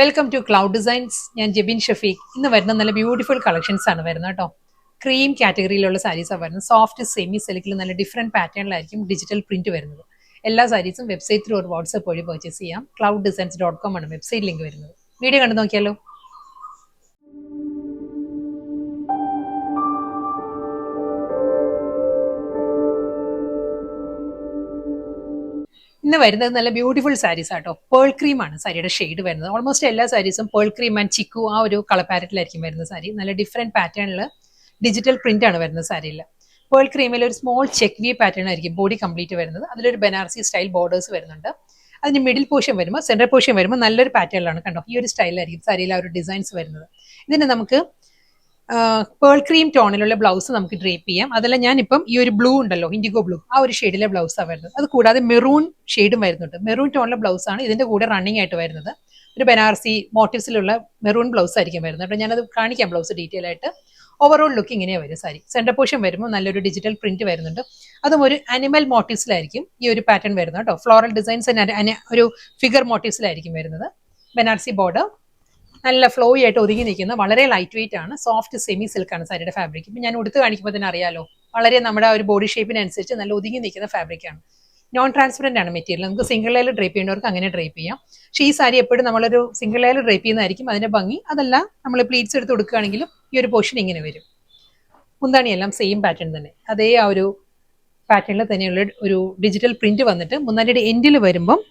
Welcome to cloud designs. ഞാൻ ജെബിൻ ഷഫീഖ്. ഇന്ന് വരുന്ന നല്ല ബ്യൂട്ടിഫുൾ കളക്ഷൻസ് ആണ് വരുന്നത് കേട്ടോ. ക്രീം കാറ്റഗറിയിലുള്ള സാരീസാണ് വരുന്നത്. സോഫ്റ്റ് സെമി സിൽക്കിൽ നല്ല ഡിഫറെൻറ്റ് പാറ്റേണിലായിരിക്കും ഡിജിറ്റൽ പ്രിന്റ് വരുന്നത്. എല്ലാ സാരീസും വെബ്സൈറ്റ് ത്രൂ ഒരു വാട്സ്ആപ്പ് വഴി പർച്ചേസ് ചെയ്യാം. clouddesigns.com ആണ് വെബ്സൈറ്റ് ലിങ്ക് വരുന്നത്. വീഡിയോ കണ്ടു നോക്കിയാലോ. ഇന്ന് വരുന്നത് നല്ല ബ്യൂട്ടിഫുൾ സാരീസ് ആട്ടോ. പേൾ ക്രീം ആണ് സാരിയുടെ ഷെയ്ഡ് വരുന്നത്. ഓൾമോസ്റ്റ് എല്ലാ സാരീസും പേൾ ക്രീം ആൻഡ് ചിക്കു ആ ഒരു കളർ പാരറ്റിലായിരിക്കും വരുന്ന സാരി. നല്ല ഡിഫറെന്റ് പാറ്റേണിൽ ഡിജിറ്റൽ പ്രിന്റ് ആണ് വരുന്നത് സാരിയിൽ. പേൾ ക്രീമിൽ ഒരു സ്മോൾ ചെക്ക് വി പാറ്റേൺ ആയിരിക്കും ബോഡി കംപ്ലീറ്റ് വരുന്നത്. അതിലൊരു ബനാറസി സ്റ്റൈൽ ബോർഡേഴ്സ് വരുന്നുണ്ട്. അതിന് മിഡിൽ പോർഷൻ വരുമ്പോൾ സെൻട്രൽ പോർഷൻ വരുമ്പോൾ നല്ലൊരു പാറ്റേണിലാണ് കണ്ടോ. ഈ ഒരു സ്റ്റൈലായിരിക്കും സാരിയിൽ ആ ഒരു ഡിസൈൻസ് വരുന്നത്. ഇതിന് നമുക്ക് പേൾ ക്രീം ടോണിലുള്ള ബ്ലൗസ് നമുക്ക് ഡ്രേപ്പ് ചെയ്യാം. അതെല്ലാം ഞാനിപ്പം ഈ ഒരു ബ്ലൂ ഉണ്ടല്ലോ, ഇൻഡിഗോ ബ്ലൂ, ആ ഒരു ഷെയ്ഡിലെ ബ്ലൗസാണ് വരുന്നത്. അത് കൂടാതെ മെറൂൺ ഷെയ്ഡും വരുന്നുണ്ട്. മെറൂൺ ടോണിലെ ബ്ലൗസ് ആണ് ഇതിന്റെ കൂടെ റണ്ണിങ് ആയിട്ട് വരുന്നത്. ഒരു ബനാറസി മോട്ടീവ്സിലുള്ള മെറൂൺ ബ്ലൗസ് ആയിരിക്കും വരുന്നത്. അപ്പോൾ ഞാനത് കാണിക്കാം ബ്ലൗസ് ഡീറ്റെയിൽ ആയിട്ട്. ഓവറോൾ ലുക്ക് ഇങ്ങനെയാണ് വരും സാരി. സെന്റർ പോർഷൻ വരുമ്പോൾ നല്ലൊരു ഡിജിറ്റൽ പ്രിന്റ് വരുന്നുണ്ട്. അതും ഒരു അനിമൽ മോട്ടീവ്സിലായിരിക്കും ഈ ഒരു പാറ്റേൺ വരുന്നത് കേട്ടോ. ഫ്ലോറൽ ഡിസൈൻസ് ഒരു ഫിഗർ മോട്ടീവ്സിലായിരിക്കും വരുന്നത്. ബനാറസി ബോർഡർ നല്ല ഫ്ലോ ആയിട്ട് ഒതുങ്ങി നിൽക്കുന്ന വളരെ ലൈറ്റ് വെയിറ്റ് ആണ്. സോഫ്റ്റ് സെമി സിൽക്ക് ആണ് സാരിയുടെ ഫാബ്രിക്. ഇപ്പം ഞാൻ ഉടുത്ത് കാണിക്കുമ്പോൾ തന്നെ അറിയാലോ, വളരെ നമ്മുടെ ഒരു ബോഡി ഷേപ്പിനനുസരിച്ച് നല്ല ഒതുങ്ങി നിൽക്കുന്ന ഫാബ്രിക് ആണ്. നോൺ ട്രാൻസ്പെറന്റ് ആണ് മെറ്റീരിയൽ. നമുക്ക് സിംഗിൾ ലെയർ ഡ്രേപ്പ് ചെയ്യേണ്ടവർക്ക് അങ്ങനെ ഡ്രേപ്പ് ചെയ്യാം. പക്ഷേ ഈ സാരി എപ്പോഴും നമ്മളൊരു സിംഗിൾ ലെയർ ഡ്രേപ്പ് ചെയ്യുന്നതായിരിക്കും അതിന്റെ ഭംഗി. അതല്ല, നമ്മൾ പ്ലീറ്റ്സ് എടുത്ത് കൊടുക്കുകയാണെങ്കിലും ഈ ഒരു പോർഷൻ ഇങ്ങനെ വരും. മുന്താണിയെല്ലാം സെയിം പാറ്റേൺ തന്നെ, അതേ ആ ഒരു പാറ്റേണിൽ തന്നെയുള്ള ഒരു ഡിജിറ്റൽ പ്രിന്റ് വന്നിട്ട് മുന്താണിയുടെ എൻഡിൽ വരുമ്പം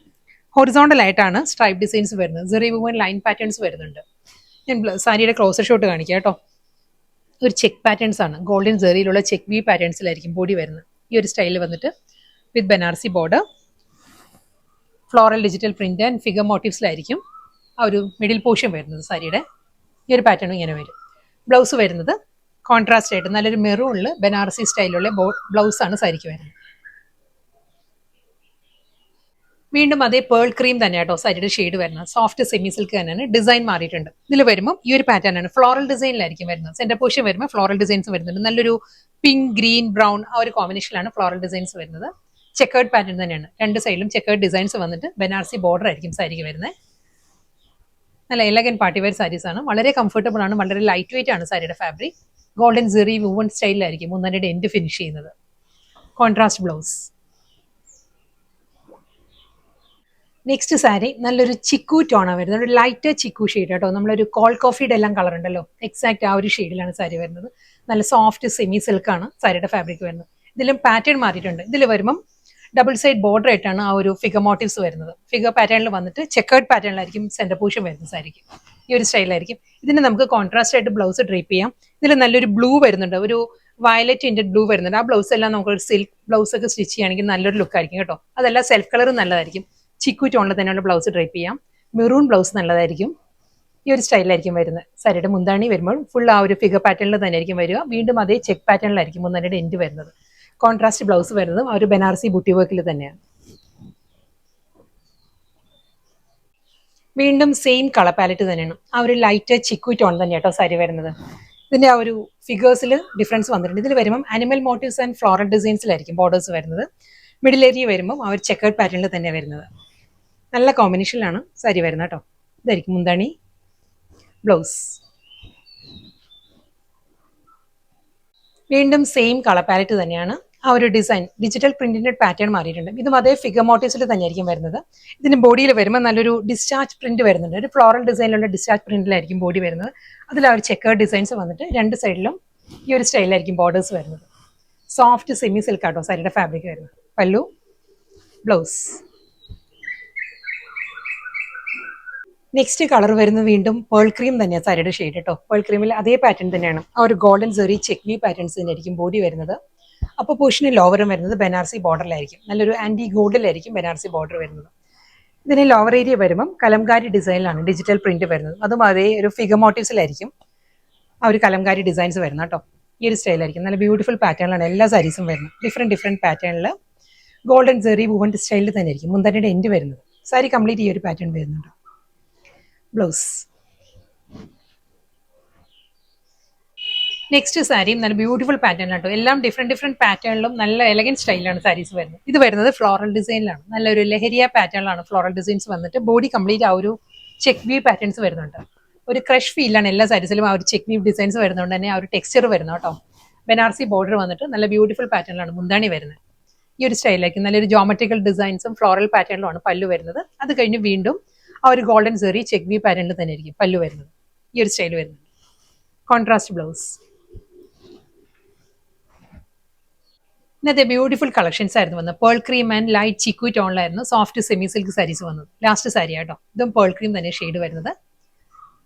ഹൊറിസോണ്ടൽ ആയിട്ടാണ് സ്ട്രൈപ്പ് ഡിസൈൻസ് വരുന്നത്. സെറി വുമൻ ലൈൻ പാറ്റേൺസ് വരുന്നുണ്ട്. ഞാൻ സാരിയുടെ ക്ലോസർ ഷോട്ട് കാണിക്കാം കേട്ടോ. ഒരു ചെക്ക് പാറ്റേൺസ് ആണ്. ഗോൾഡൻ സെറിയിലുള്ള ചെക്ക് വി പാറ്റേൺസിലായിരിക്കും ബോഡി വരുന്നത്. ഈ ഒരു സ്റ്റൈലിൽ വന്നിട്ട് with Banarasi border, floral digital print and figure മോട്ടീവ്സിലായിരിക്കും ആ ഒരു മിഡിൽ പോർഷൻ വരുന്നത് സാരിയുടെ. ഈ ഒരു പാറ്റേണും ഇങ്ങനെ വരും. ബ്ലൗസ് വരുന്നത് കോൺട്രാസ്റ്റ് ആയിട്ട് നല്ലൊരു മെറൂണിൽ ബനാറസി സ്റ്റൈലുള്ള ബ്ലൗസ് ആണ് സാരിക്ക് വരുന്നത്. വീണ്ടും അതേ പേൾ ക്രീം തന്നെ കേട്ടോ സാരിയുടെ ഷെയ്ഡ് വരുന്നത്. സോഫ്റ്റ് സെമി സിൽക്ക് തന്നെയാണ്. ഡിസൈൻ മാറിയിട്ടുണ്ട്. ഇതിൽ വരുമ്പോൾ ഈ ഒരു പാറ്റേൺ ആണ്. ഫ്ലോറൽ ഡിസൈനിലായിരിക്കും വരുന്നത്. സെന്റർ പോർഷൻ വരുമ്പോൾ ഫ്ലോറൽ ഡിസൈൻസ് വരുന്നുണ്ട്. നല്ലൊരു പിങ്ക്, ഗ്രീൻ, ബ്രൗൺ ആ ഒരു കോമ്പിനേഷനിലാണ് ഫ്ലോറൽ ഡിസൈൻസ് വരുന്നത്. ചെക്കേർഡ് പാറ്റേൺ തന്നെയാണ്. രണ്ട് സൈഡിലും ചെക്കേർഡ് ഡിസൈൻസ് വന്നിട്ട് ബനാറസി ബോർഡർ ആയിരിക്കും സാരിക്ക് വരുന്നത്. നല്ല എലഗൻ പാർട്ടി വെയർ സാരീസ് ആണ്. വളരെ കംഫർട്ടബിൾ ആണ്. വളരെ ലൈറ്റ് വെയിറ്റ് ആണ് സാരിയുടെ ഫാബ്രിക്. ഗോൾഡൻ സെറി വുവൺ സ്റ്റൈലിലായിരിക്കും മുന്നണിയുടെ എൻഡ് ഫിനിഷ് ചെയ്യുന്നത്. Contrast blouse. നെക്സ്റ്റ് സാരി നല്ലൊരു ചിക്കു ടോണാണ് വരുന്നത്. ഒരു ലൈറ്റ് ചിക്കു ഷെയ്ഡ് കേട്ടോ. നമ്മളൊരു കോൾ കോഫിയുടെ എല്ലാം കളർ ഉണ്ടല്ലോ, എക്സാക്ട് ആ ഒരു ഷെയ്ഡിലാണ് സാരി വരുന്നത്. നല്ല സോഫ്റ്റ് സെമി സിൽക്കാണ് സാരിയുടെ ഫാബ്രിക് വരുന്നത്. ഇതിലും പാറ്റേൺ മാറിയിട്ടുണ്ട്. ഇതിൽ വരുമ്പം ഡബിൾ സൈഡ് ബോർഡർ ആയിട്ടാണ് ആ ഒരു ഫിഗർ മോട്ടീവ്സ് വരുന്നത്. ഫിഗർ പാറ്റേണിൽ വന്നിട്ട് ചെക്കേർഡ് പാറ്റേണിലായിരിക്കും സെന്റർ പോർഷൻ വരുന്നത് സാരിക്ക്. ഈ ഒരു സ്റ്റൈലായിരിക്കും. ഇതിന് നമുക്ക് കോൺട്രാസ്റ്റ് ആയിട്ട് ബ്ലൗസ് ഡ്രേപ്പ് ചെയ്യാം. ഇതിൽ നല്ലൊരു ബ്ലൂ വരുന്നുണ്ട്, ഒരു വയലറ്റ് ഇൻറ്റഡ് ബ്ലൂ വരുന്നുണ്ട്. ആ ബ്ലൗസ് എല്ലാം നമുക്ക് സിൽക്ക് ബ്ലൗസ് ഒക്കെ സ്റ്റിച്ച് ചെയ്യുകയാണെങ്കിൽ നല്ലൊരു ലുക്ക് ആയിരിക്കും കേട്ടോ. അതല്ല, സെൽഫ് കളർ നല്ലതായിരിക്കും. ചിക്കു ടോണിൽ തന്നെയുള്ള ബ്ലൗസ് ഡ്രേപ്പ് ചെയ്യാം. മെറൂൺ ബ്ലൗസ് നല്ലതായിരിക്കും. ഈ ഒരു സ്റ്റൈലിലായിരിക്കും വരുന്നത്. സാരിയുടെ മുന്താണി വരുമ്പോൾ ഫുൾ ആ ഒരു ഫിഗർ പാറ്റേണിൽ തന്നെ ആയിരിക്കും വരിക. വീണ്ടും അതേ ചെക്ക് പാറ്റേണിലായിരിക്കും മുന്താണിയുടെ എൻഡ് വരുന്നത്. കോൺട്രാസ്റ്റ് ബ്ലൗസ് വരുന്നതും ആ ഒരു ബനാറസി ബുട്ടി വർക്കിൽ തന്നെയാണ്. വീണ്ടും സെയിം കളർ പാലറ്റ് തന്നെയാണ്. ആ ഒരു ലൈറ്റ് ചിക്കു ടോൺ തന്നെ കേട്ടോ സാരി വരുന്നത്. ഇതിന്റെ ആ ഒരു ഫിഗേഴ്സിൽ ഡിഫറൻസ് വന്നിട്ടുണ്ട്. ഇതിൽ വരുമ്പം അനിമൽ മോട്ടീവ്സ് ആൻഡ് ഫ്ലോറൽ ഡിസൈൻസിലായിരിക്കും ബോർഡേഴ്സ് വരുന്നത്. മിഡിൽ ഏരിയ വരുമ്പം ആ ഒരു ചെക്കേർഡ് പാറ്റേണിൽ തന്നെയാണ് വരുന്നത്. നല്ല കോമ്പിനേഷനിലാണ് സാരി വരുന്നത് കേട്ടോ. ഇതായിരിക്കും മുന്താണി, ബ്ലൗസ്. വീണ്ടും സെയിം കളർ പാലറ്റ് തന്നെയാണ്. ആ ഒരു ഡിസൈൻ ഡിജിറ്റൽ പ്രിന്റിന്റെ പാറ്റേൺ മാറിയിട്ടുണ്ട്. ഇതും അതേ ഫിഗർ മോട്ടീവ്സിൽ തന്നെയായിരിക്കും വരുന്നത്. ഇതിന് ബോഡിയിൽ വരുമ്പോൾ നല്ലൊരു ഡിസ്ചാർജ് പ്രിന്റ് വരുന്നുണ്ട്. ഒരു ഫ്ലോറൽ ഡിസൈനിലുള്ള ഡിസ്ചാർജ് പ്രിന്റിലായിരിക്കും ബോഡി വരുന്നത്. അതിൽ ആ ഒരു ചെക്കേർഡ് ഡിസൈൻസ് വന്നിട്ട് രണ്ട് സൈഡിലും ഈ ഒരു സ്റ്റൈലിലായിരിക്കും ബോർഡേഴ്സ് വരുന്നത്. സോഫ്റ്റ് സെമി സിൽക്ക് ആട്ടോ സാരിയുടെ ഫാബ്രിക് വരുന്നത്. പല്ലു, ബ്ലൗസ്. നെക്സ്റ്റ് കളർ വരുന്നത് വീണ്ടും പേൾ ക്രീം തന്നെയാണ് സാരിയുടെ ഷെയ്ഡ് കേട്ടോ. പേൾ ക്രീമിൽ അതേ പാറ്റേൺ തന്നെയാണ്. ആ ഒരു ഗോൾഡൻ സെറി ചെക്ക് വി പാറ്റേൺസ് തന്നെയായിരിക്കും ബോഡി വരുന്നത്. അപ്പോൾ പോർഷന് ലോവറും വരുന്നത് ബനാറസി ബോർഡറിലായിരിക്കും. നല്ലൊരു ആന്റി ഗോൾഡിലായിരിക്കും ബനാറസി ബോർഡർ വരുന്നത്. ഇതിന് ലോവർ ഏരിയ വരുമ്പം കലംകാരി ഡിസൈനിലാണ് ഡിജിറ്റൽ പ്രിന്റ് വരുന്നത്. അതും അതേ ഒരു ഫിഗർ മോട്ടീവ്സിലായിരിക്കും ആ ഒരു കലംകാരി ഡിസൈൻസ് വരുന്നത് കേട്ടോ. ഈ ഒരു സ്റ്റൈലായിരിക്കും. നല്ല ബ്യൂട്ടിഫുൾ പാറ്റേണിലാണ് എല്ലാ സാരീസും വരുന്നത്. ഡിഫറെന്റ് പാറ്റേണിൽ ഗോൾഡൻ സെറി വുവൺ സ്റ്റൈലിൽ തന്നെയായിരിക്കും മുന്താണിയുടെ എൻഡ് വരുന്നത്. സാരി കംപ്ലീറ്റ് ഈ ഒരു പാറ്റേൺ വരുന്നുണ്ട്. ബ്ലൗസ്. നെക്സ്റ്റ് സാരിയും നല്ല ബ്യൂട്ടിഫുൾ പാറ്റേൺ ആട്ടോ. എല്ലാം ഡിഫറെന്റ് പാറ്റേണിലും നല്ല എലഗന്റ് സ്റ്റൈലാണ് സാരീസ് വരുന്നത്. ഇത് വരുന്നത് ഫ്ലോറൽ ഡിസൈനിലാണ്. നല്ലൊരു ലഹരിയ പാറ്റേണിലാണ് ഫ്ലോറൽ ഡിസൈൻസ് വന്നിട്ട് ബോഡി കംപ്ലീറ്റ് ആ ഒരു ചെക്ക് വീവ് പാറ്റേൺസ് വരുന്നുണ്ട്. ഒരു ക്രഷ് ഫീലാണ് എല്ലാ സാരീസിലും. ആ ഒരു ചെക്ക് വീവ് ഡിസൈൻസ് വരുന്നതുകൊണ്ട് തന്നെ ആ ഒരു ടെക്സ്ചർ വരുന്നു കേട്ടോ. ബനാറസി ബോർഡർ വന്നിട്ട് നല്ല ബ്യൂട്ടിഫുൾ പാറ്റേണിലാണ് മുന്താണി വരുന്നത്. ഈ ഒരു സ്റ്റൈലിലേക്ക് നല്ലൊരു ജോമെട്രിക്കൽ ഡിസൈൻസും ഫ്ലോറൽ പാറ്റേണിലുമാണ് പല്ലു വരുന്നത്. അത് കഴിഞ്ഞ് വീണ്ടും ആ ഒരു ഗോൾഡൻ സെറി ചെക്ക് വീവ് പാറ്റേണിൽ തന്നെ ആയിരിക്കും പല്ലു വരുന്നത്. ഈ ഒരു സ്റ്റൈൽ വരുന്നത്. Contrast blouse. ഇന്നത്തെ ബ്യൂട്ടിഫുൾ കളക്ഷൻസ് ആയിരുന്നു വന്നത്. Pearl cream and light chikoo ടോണിലായിരുന്നു സോഫ്റ്റ് സെമി സിൽക്ക് സാരീസ് വന്നത്. ലാസ്റ്റ് സാരി ആട്ടോ. ഇതും പേൾ ക്രീം തന്നെ ഷെയ്ഡ് വരുന്നത്.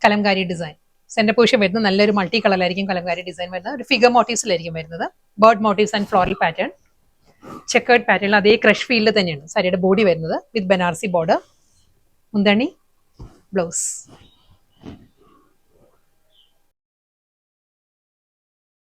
കലംകാരി ഡിസൈൻ സെന്റർ പൊസിഷൻ വരുന്നത് നല്ലൊരു മൾട്ടി കളറിലായിരിക്കും കലംകാരി ഡിസൈൻ വരുന്നത്. ഒരു ഫിഗർ മോട്ടീവ്സിലായിരിക്കും വരുന്നത്. Bird motifs and floral pattern, chequered പാറ്റേണിൽ അതേ ക്രഷ് ഫീൽഡ് തന്നെയാണ് സാരിയുടെ ബോഡി വരുന്നത്. വിത്ത് ബനാറസി ബോർഡർ, മുന്താണി, ബ്ലൗസ്.